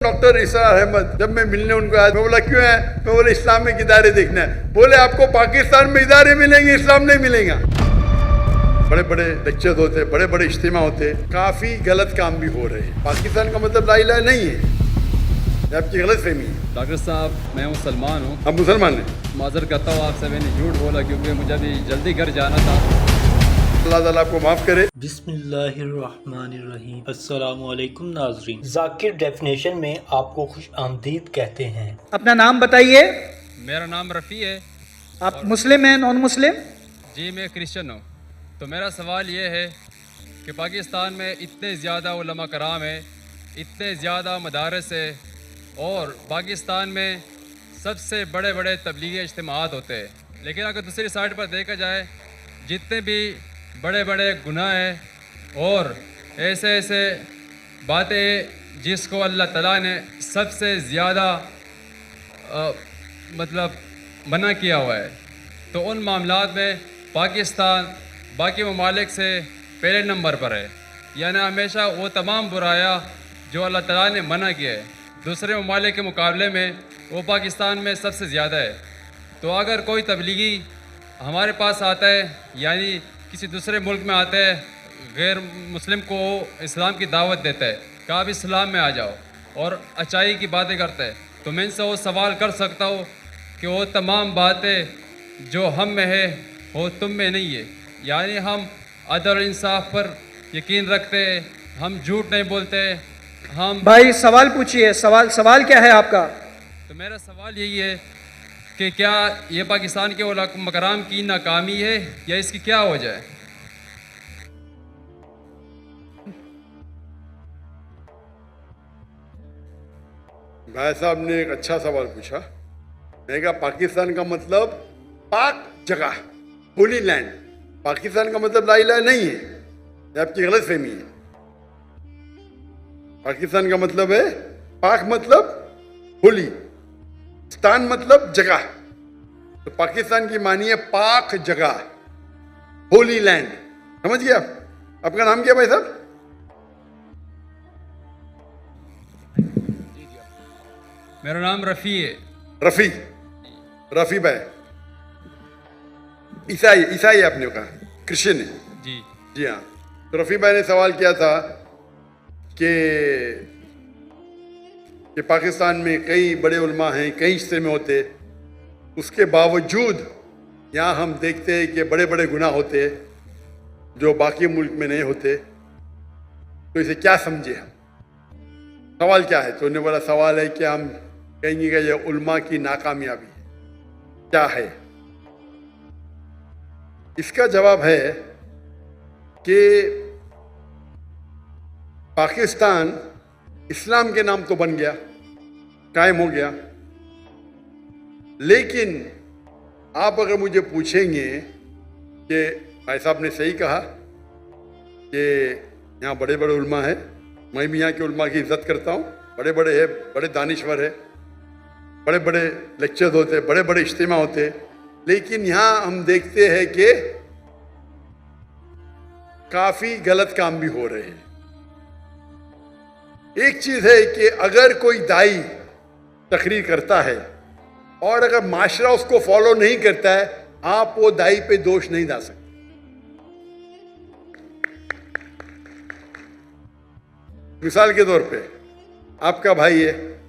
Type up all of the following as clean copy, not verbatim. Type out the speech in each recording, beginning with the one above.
Doctor इसरार अहमद, जब मैं मिलने उनको आया, मैं बोला क्यों है? मैं बोला इस्लामिक इदारे देखना है। बोले आपको पाकिस्तान में इदारे मिलेंगे, इस्लाम नहीं मिलेगा। बड़े बड़े लेक्चर होते, बड़े बड़े इज्तिमा होते, काफी गलत काम भी हो रहे हैं। पाकिस्तान का मतलब ला इलाहा नहीं है, ये आपकी गलत फहमी है। डॉक्टर साहब, मैं मुसलमान हूँ। आप मुसलमान हैं? माजर करता हूँ आपसे, मैंने झूठ बोला क्योंकि मुझे अभी जल्दी घर जाना था। अल्लाह ताला आपको माफ़ करे। बिस्मिल्लाहिर्रहमानिर्रहीम। अस्सलामुअलैकुम नाज़रीन, जाकिर डेफिनेशन में आपको खुश आमदीद कहते हैं। अपना नाम बताइए। मेरा नाम रफ़ी है। आप मुस्लिम हैं, नॉन मुस्लिम? जी, मैं क्रिश्चियन हूँ। तो मेरा सवाल ये है कि पाकिस्तान में इतने ज़्यादा उलमा कराम है, इतने ज़्यादा मदारस है, और पाकिस्तान में सबसे बड़े बड़े तबलीगी इज्तिमात होते हैं, लेकिन अगर दूसरी साइड पर देखा जाए, जितने भी बड़े बड़े गुनाह हैं और ऐसे ऐसे बातें जिसको अल्लाह ताला ने सबसे ज़्यादा मतलब मना किया हुआ है, तो उन मामलात में पाकिस्तान बाकी ममालिक से पहले नंबर पर है। यानी हमेशा वो तमाम बुराया जो अल्लाह ताला ने मना किया है, दूसरे ममालिक के मुकाबले में वो पाकिस्तान में सबसे ज़्यादा है। तो अगर कोई तबलीगी हमारे पास आता है, यानी किसी दूसरे मुल्क में आता है, गैर मुस्लिम को इस्लाम की दावत देता है कि आप इस्लाम में आ जाओ और अच्छाई की बातें करता है, तो मैं इनसे वो सवाल कर सकता हूँ कि वो तमाम बातें जो हम में है वो तुम में नहीं है। यानी हम अदल और इंसाफ पर यकीन रखते हैं, हम झूठ नहीं बोलते, हम भाई सवाल पूछिए। सवाल क्या है आपका? तो मेरा सवाल यही है कि क्या ये पाकिस्तान के उलमा कराम की नाकामी है या इसकी क्या वजह है? भाई साहब ने एक अच्छा सवाल पूछा। मैंने कहा पाकिस्तान का मतलब पाक जगह, होली लैंड। पाकिस्तान का मतलब ला इलाहा नहीं है, ये आपकी गलत फहमी है। पाकिस्तान का मतलब है पाक, मतलब होली, स्तान मतलब जगह। तो पाकिस्तान की मानिए पाक जगह, होली लैंड। समझ गया? आपका नाम क्या भाई साहब? मेरा नाम रफ़ी है। रफ़ी भाई। ईसाई आपने कहा, क्रिश्चियन है? जी जी हाँ। तो रफ़ी भाई ने सवाल किया था कि पाकिस्तान में कई बड़े उलमा हैं, कई हिस्से में होते, उसके बावजूद यहाँ हम देखते हैं कि बड़े बड़े गुनाह होते जो बाकी मुल्क में नहीं होते। तो इसे क्या समझे हम? सवाल क्या है? तो उन्होंने बोला सवाल है कि हम कहेंगे कि यह उलमा की नाकामयाबी है। क्या है इसका जवाब? है कि पाकिस्तान इस्लाम के नाम तो बन गया, कायम हो गया, लेकिन आप अगर मुझे पूछेंगे कि भाई साहब ने सही कहा कि यहाँ बड़े बड़े उलमा हैं, मैं भी यहाँ के उलमा की इज्जत करता हूँ, बड़े बड़े हैं, बड़े दानिश्वर है, बड़े बड़े लेक्चर होते, बड़े बड़े इज्तिमा होते, लेकिन यहाँ हम देखते हैं कि काफ़ी गलत काम भी हो रहे हैं। एक चीज़ है कि अगर कोई दाई तकरीर करता है और अगर माशरा उसको फॉलो नहीं करता है, आप वो दाई पे दोष नहीं डाल सकते। मिसाल के तौर पे आपका भाई है,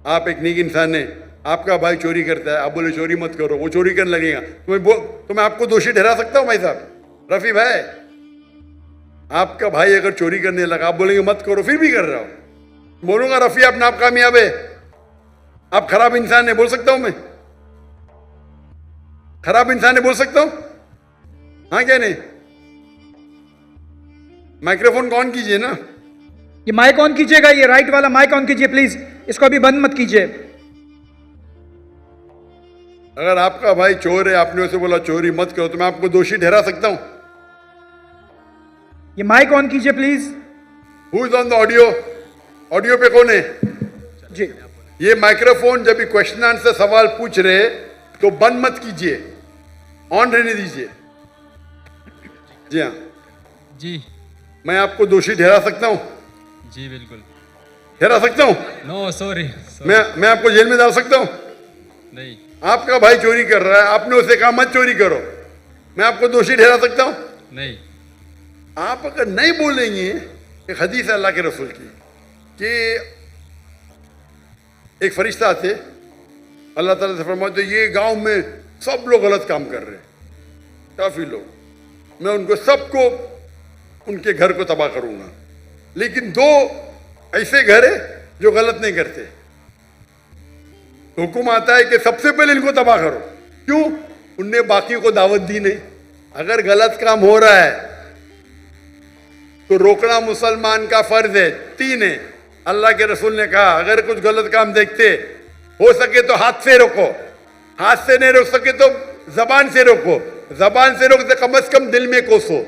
आप एक नेक इंसान है, आपका भाई चोरी करता है, आप बोले चोरी मत करो, वो चोरी करने लगेगा, तो मैं आपको दोषी ठहरा सकता हूं भाई साहब? रफ़ी भाई, आपका भाई अगर चोरी करने लगा, आप बोलेंगे मत करो, फिर भी कर रहा हो, बोलूंगा रफ़ी आप नाकामयाब है, आप खराब इंसान है, बोल सकता हूं मैं? खराब इंसान है बोल सकता हूं? हाँ क्या नहीं? माइक्रोफोन ऑन कीजिए ना। ये माइक ऑन कीजिएगा, ये राइट वाला माइक ऑन कीजिए प्लीज, इसको अभी बंद मत कीजिए। अगर आपका भाई चोर है, आपने उसे बोला चोरी मत करो, तो मैं आपको दोषी ठहरा सकता हूं? ये माइक ऑन कीजिए please. Who is on the audio? Audio पे कौन है? जी, ये माइक्रोफोन जब भी क्वेश्चन आंसर सवाल पूछ रहे तो बंद मत कीजिए, ऑन रहने दीजिए। जी हाँ, जी मैं आपको दोषी ठहरा सकता हूं? जी बिल्कुल। ठहरा सकता हूँ? No sorry. मैं आपको जेल में डाल सकता हूँ? नहीं। आपका भाई चोरी कर रहा है, आपने उसे कहा मत चोरी करो, मैं आपको दोषी ठहरा सकता हूँ? नहीं। आप अगर नहीं बोलेंगे, एक हदीस है अल्लाह के रसूल की कि एक फरिश्ता थे, अल्लाह ताला से फरमाते ये गांव में सब लोग गलत काम कर रहे हैं, काफी लोग, मैं उनको सबको उनके घर को तबाह करूंगा, लेकिन 2 ऐसे घर है जो गलत नहीं करते। हुक्म आता है कि सबसे पहले इनको तबाह करो। क्यों? उनने बाकी को दावत दी नहीं। अगर गलत काम हो रहा है तो रोकना मुसलमान का फर्ज है। 3 है, अल्लाह के रसूल ने कहा अगर कुछ गलत काम देखते हो सके तो हाथ से रोको, हाथ से नहीं रोक सके तो जबान से रोको, जबान से रोकते कम से कम दिल में कोसो।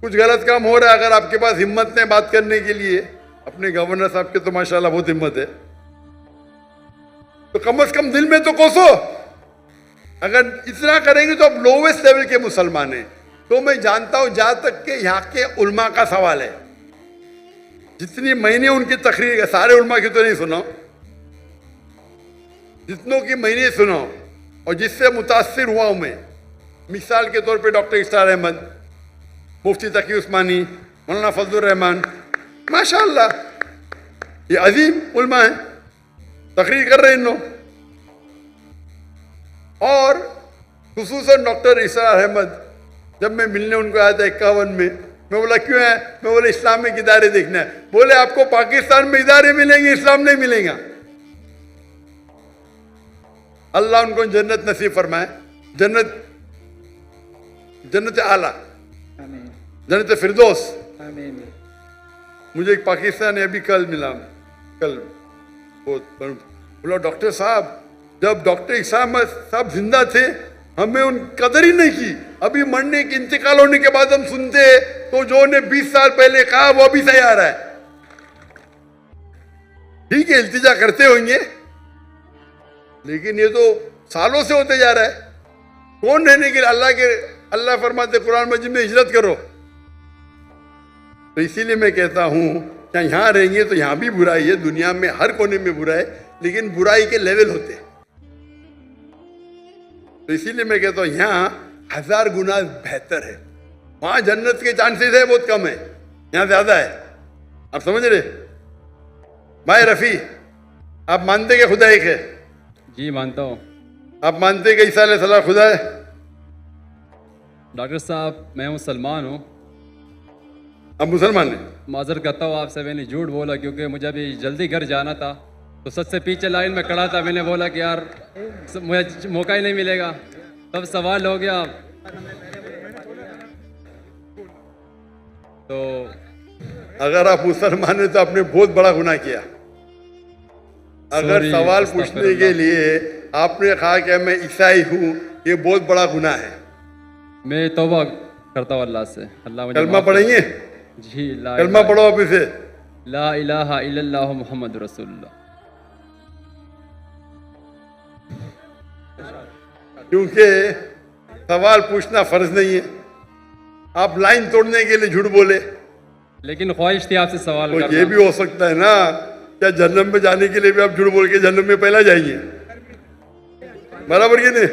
कुछ गलत काम हो रहा है, अगर आपके पास हिम्मत नहीं बात करने के लिए, अपने गवर्नर साहब के तो माशाल्लाह बहुत हिम्मत है, तो कम से कम दिल में तो कोसो। अगर इतना करेंगे तो आप लोवेस्ट लेवल के मुसलमान हैं। तो मैं जानता हूं जहां तक के यहाँ के उल्मा का सवाल है, जितनी मैंने उनकी तकरीर, सारे उल्मा की तो नहीं सुना, जितनों की मैंने सुना और जिससे मुतासिर हुआ हूं मैं, मिसाल के तौर पे डॉक्टर इफ्तार अहमद, मुफ्ती तकी उस्मानी, मौलाना फजलुर रहमान, माशाअल्लाह ये अजीम उल्मा है, तकरीर कर रहे हैं इन लोग। और खुसूसन डॉक्टर इफ्तार अहमद, जब मैं मिलने उनको आया था 51 में, मैं बोला क्यों है? मैं बोला इस्लामिक इदारे देखना है। बोले आपको पाकिस्तान में इदारे मिलेंगे, इस्लाम नहीं मिलेगा। अल्लाह उनको जन्नत नसीब फरमाए, जन्नत आला, जन्नत फिरदौस। मुझे एक पाकिस्तानी अभी कल मिला, बोला डॉक्टर साहब जब डॉक्टर इसाम साहब जिंदा थे हमें उन कदर ही नहीं की, अभी मरने के इंतकाल होने के बाद हम सुनते तो जो ने 20 साल पहले कहा वो अभी सही आ रहा है। ठीक है इल्तिजा करते होंगे, लेकिन ये तो सालों से होते जा रहा है। कौन रहने के लिए? अल्लाह फरमाते कुरान मजीद में हिजरत करो। तो इसीलिए मैं कहता हूं क्या यहां रहेंगे तो यहां भी बुराई है, दुनिया में हर कोने में बुराई है, लेकिन बुराई के लेवल होते हैं। तो इसीलिए मैं कहता हूं यहां 1000 गुना बेहतर है। वहां जन्नत के चांसेस है बहुत कम है, यहां ज्यादा है। आप समझ रहे भाई रफी? आप मानते कि खुदा एक है? जी मानता हूँ। आप मानते कि ईसा अलैहिस्सलाम खुदा है? डॉक्टर साहब मैं मुसलमान हूँ। आप मुसलमान हैं? माजर करता हूँ आपसे, मैंने झूठ बोला क्योंकि मुझे अभी जल्दी घर जाना था, तो सबसे पीछे लाइन में खड़ा था। मैंने बोला कि यार मुझे मौका ही नहीं मिलेगा, तब सवाल हो गया। तो अगर आप मुसलमान हैं तो आपने बहुत बड़ा गुनाह किया। अगर सवाल पूछने के लिए आपने कहा कि मैं ईसाई हूँ, ये बहुत बड़ा गुनाह है। मैं तौबा करता हूँ अल्लाह से। अल्लाह मुझे कलमा पढ़ेंगे? जी कलमा पढ़ो आप इसे, ला इलाहा इल्लल्लाहु मुहम्मद रसूलुल्लाह। क्योंकि सवाल पूछना फर्ज नहीं है। आप लाइन तोड़ने के लिए झूठ बोले, लेकिन ख्वाहिश थी आपसे सवाल तो करना। ये भी हो सकता है ना, क्या जन्नत में जाने के लिए भी आप झूठ बोल के जन्नत में पहला जाएंगे? बराबर कि नहीं?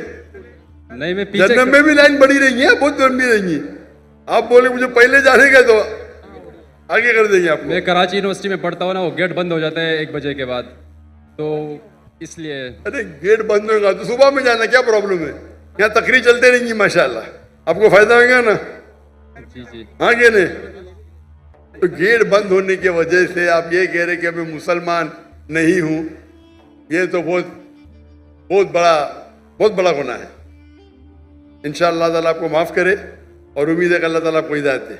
नहीं मैं पीछे जन्नत में भी लाइन बड़ी रहेंगी है, बहुत लंबी रहेंगी। आप बोले मुझे पहले जाने का तो आगे कर देंगे आपको। मैं कराची यूनिवर्सिटी में पढ़ता हूँ ना, वो गेट बंद हो जाता है 1 बजे के बाद, तो इसलिए। अरे गेट बंद होगा तो सुबह में जाना क्या प्रॉब्लम है? यहाँ तकरीर चलते रहेंगी माशाल्लाह, आपको फायदा होगा ना। जी जी आगे नहीं तो गेट बंद होने की वजह से आप ये कह रहे कि मैं मुसलमान नहीं हूँ, ये तो बहुत बड़ा गुनाह है। इंशाअल्लाह ताला आपको माफ़ करे और उम्मीद है कि अल्लाह ताला आपको हिदायत दे।